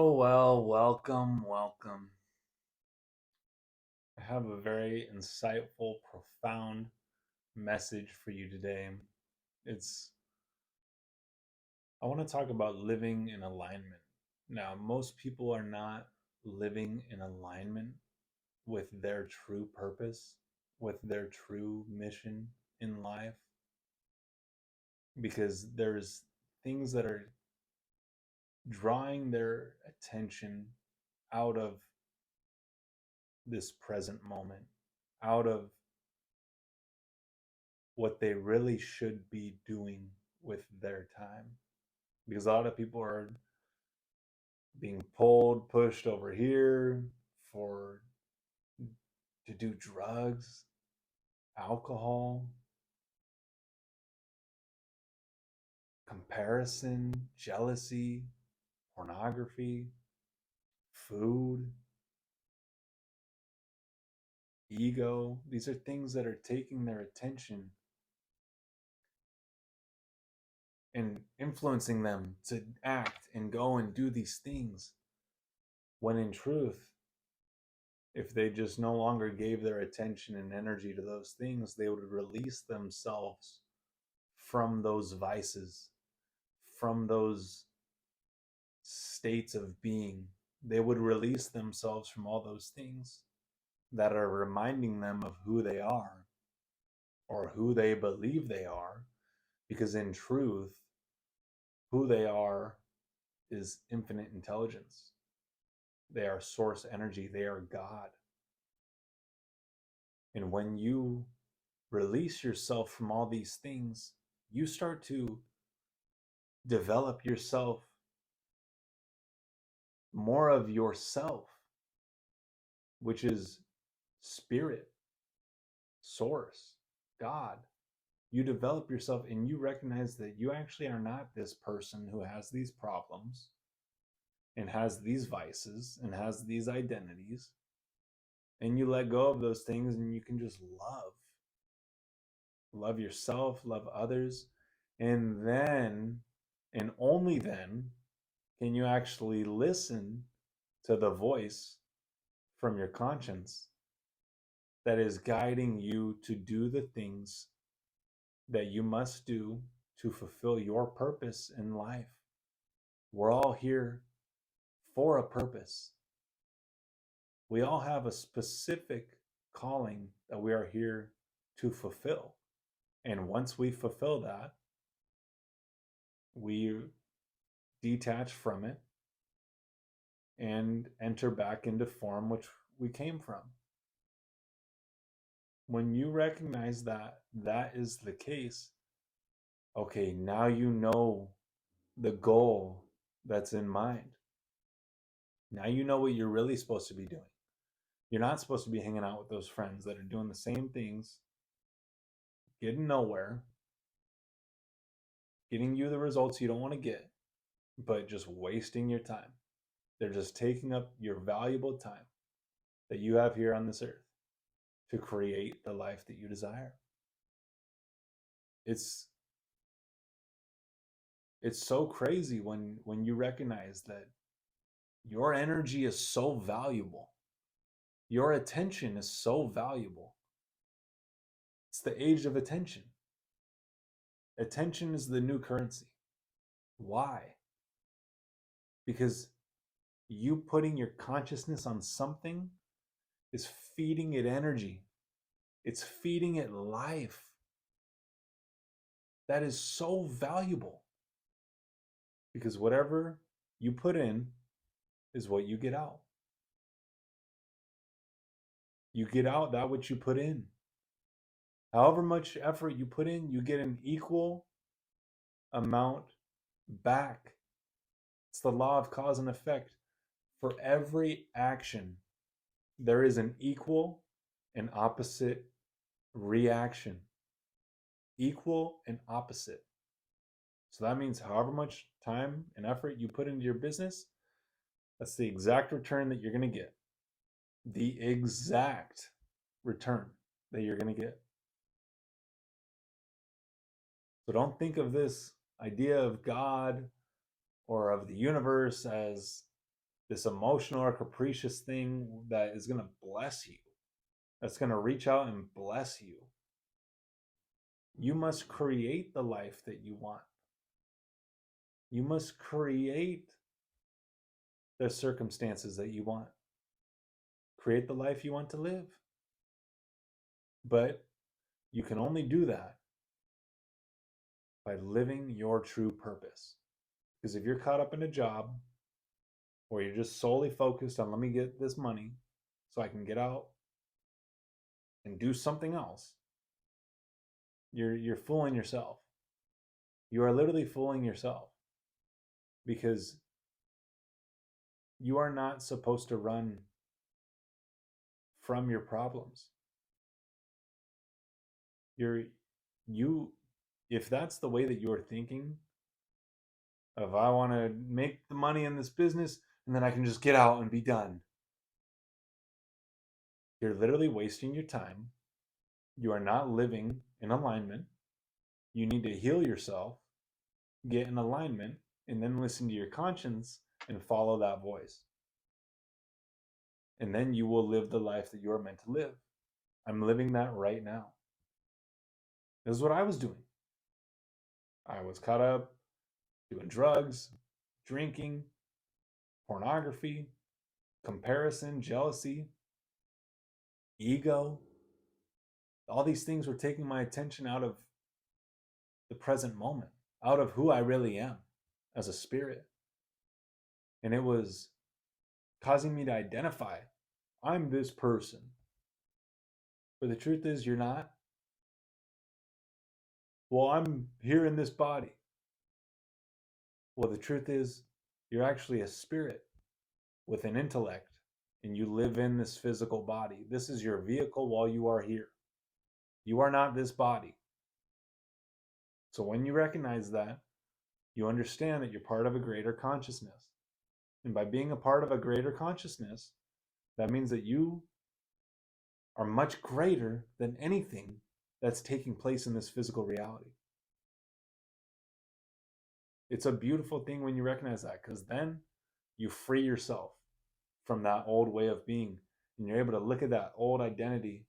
Welcome. I have a very insightful, profound message for you today. It's, I want to talk about living in alignment. Now, most people are not living in alignment with their true purpose, with their true mission in life, because there's things that are drawing their attention out of this present moment, out of what they really should be doing with their time. Because a lot of people are being pushed over here for to do drugs, alcohol, comparison, jealousy, pornography, food, ego. These are things that are taking their attention and influencing them to act and go and do these things, when in truth, if they just no longer gave their attention and energy to those things, they would release themselves from those vices, from those states of being. They would release themselves from all those things that are reminding them of who they are or who they believe they are, because in truth, who they are is infinite intelligence. They are source energy. They are God. And when you release yourself from all these things, you start to develop yourself, more of yourself, which is spirit, source, God. You develop yourself and you recognize that you actually are not this person who has these problems and has these vices and has these identities. And you let go of those things and you can just love yourself, love others. And then, and only then, can you actually listen to the voice from your conscience that is guiding you to do the things that you must do to fulfill your purpose in life. We're all here for a purpose. We all have a specific calling that we are here to fulfill. And once we fulfill that, we detach from it and enter back into form which we came from. When you recognize that that is the case, okay, now you know the goal that's in mind. Now you know what you're really supposed to be doing. You're not supposed to be hanging out with those friends that are doing the same things, getting nowhere, getting you the results you don't want to get, but just wasting your time. They're just taking up your valuable time that you have here on this earth to create the life that you desire. It's so crazy when you recognize that your energy is so valuable. Your attention is so valuable. It's the age of attention. Attention is the new currency. Why? Because you putting your consciousness on something is feeding it energy. It's feeding it life. That is so valuable. Because whatever you put in is what you get out. You get out that which you put in. However much effort you put in, you get an equal amount back. It's the law of cause and effect. For every action, there is an equal and opposite reaction. Equal and opposite. So that means however much time and effort you put into your business, that's the exact return that you're going to get. The exact return that you're going to get. So don't think of this idea of God or of the universe as this emotional or capricious thing that is going to bless you, that's going to reach out and bless you. You must create the life that you want. You must create the circumstances that you want. Create the life you want to live. But you can only do that by living your true purpose. Because if you're caught up in a job or you're just solely focused on, let me get this money so I can get out and do something else, you're fooling yourself. You are literally fooling yourself, because you are not supposed to run from your problems. If that's the way that you're thinking of, I want to make the money in this business and then I can just get out and be done, you're literally wasting your time. You are not living in alignment. You need to heal yourself, get in alignment, and then listen to your conscience and follow that voice. And then you will live the life that you are meant to live. I'm living that right now. This is what I was doing. I was caught up doing drugs, drinking, pornography, comparison, jealousy, ego. All these things were taking my attention out of the present moment, out of who I really am as a spirit. And it was causing me to identify, I'm this person. But the truth is, you're not. Well, I'm here in this body. Well, the truth is, you're actually a spirit with an intellect, and you live in this physical body. This is your vehicle while you are here. You are not this body. So when you recognize that, you understand that you're part of a greater consciousness. And by being a part of a greater consciousness, that means that you are much greater than anything that's taking place in this physical reality. It's a beautiful thing when you recognize that, because then you free yourself from that old way of being, and you're able to look at that old identity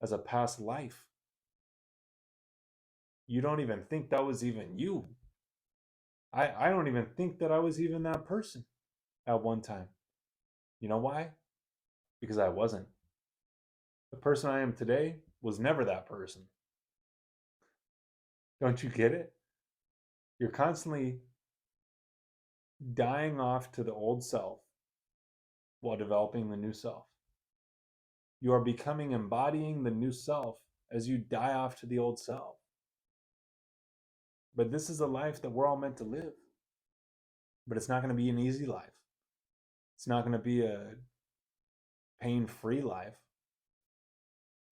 as a past life. You don't even think that was even you. I don't even think that I was even that person at one time. You know why? Because I wasn't. The person I am today was never that person. Don't you get it? You're constantly dying off to the old self while developing the new self. You are becoming, embodying the new self as you die off to the old self. But this is a life that we're all meant to live. But it's not going to be an easy life. It's not going to be a pain-free life.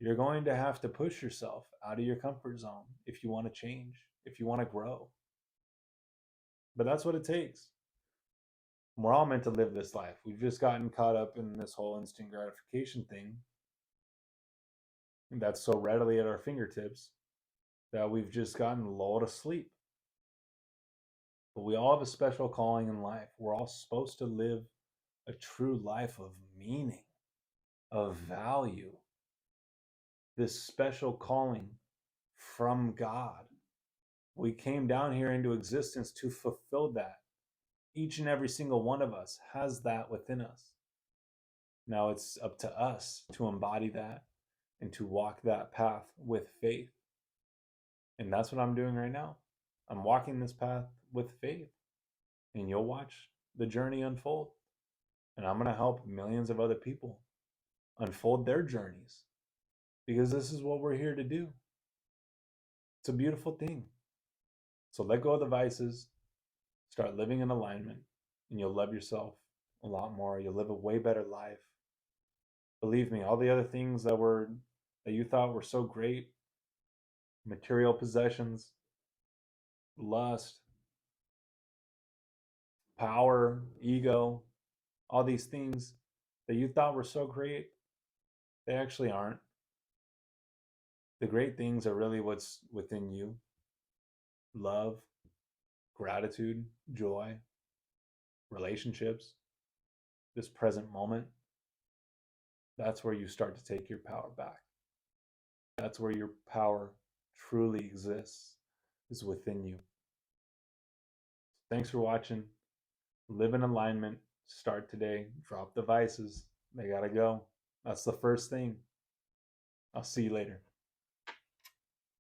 You're going to have to push yourself out of your comfort zone if you want to change, if you want to grow. But that's what it takes. We're all meant to live this life. We've just gotten caught up in this whole instant gratification thing that's so readily at our fingertips that we've just gotten lulled asleep. But we all have a special calling in life. We're all supposed to live a true life of meaning, of value. This special calling from God. We came down here into existence to fulfill that. Each and every single one of us has that within us. Now it's up to us to embody that and to walk that path with faith. And that's what I'm doing right now. I'm walking this path with faith. And you'll watch the journey unfold. And I'm going to help millions of other people unfold their journeys, because this is what we're here to do. It's a beautiful thing. So let go of the vices, start living in alignment, and you'll love yourself a lot more. You'll live a way better life. Believe me, all the other things that you thought were so great, material possessions, lust, power, ego, all these things that you thought were so great, they actually aren't. The great things are really what's within you. Love, gratitude, joy, relationships. this present moment, that's where you start to take your power back. That's where your power truly exists, is within you. Thanks for watching. Live in alignment. Start today. Drop the vices. They gotta go. That's the first thing. I'll see you later.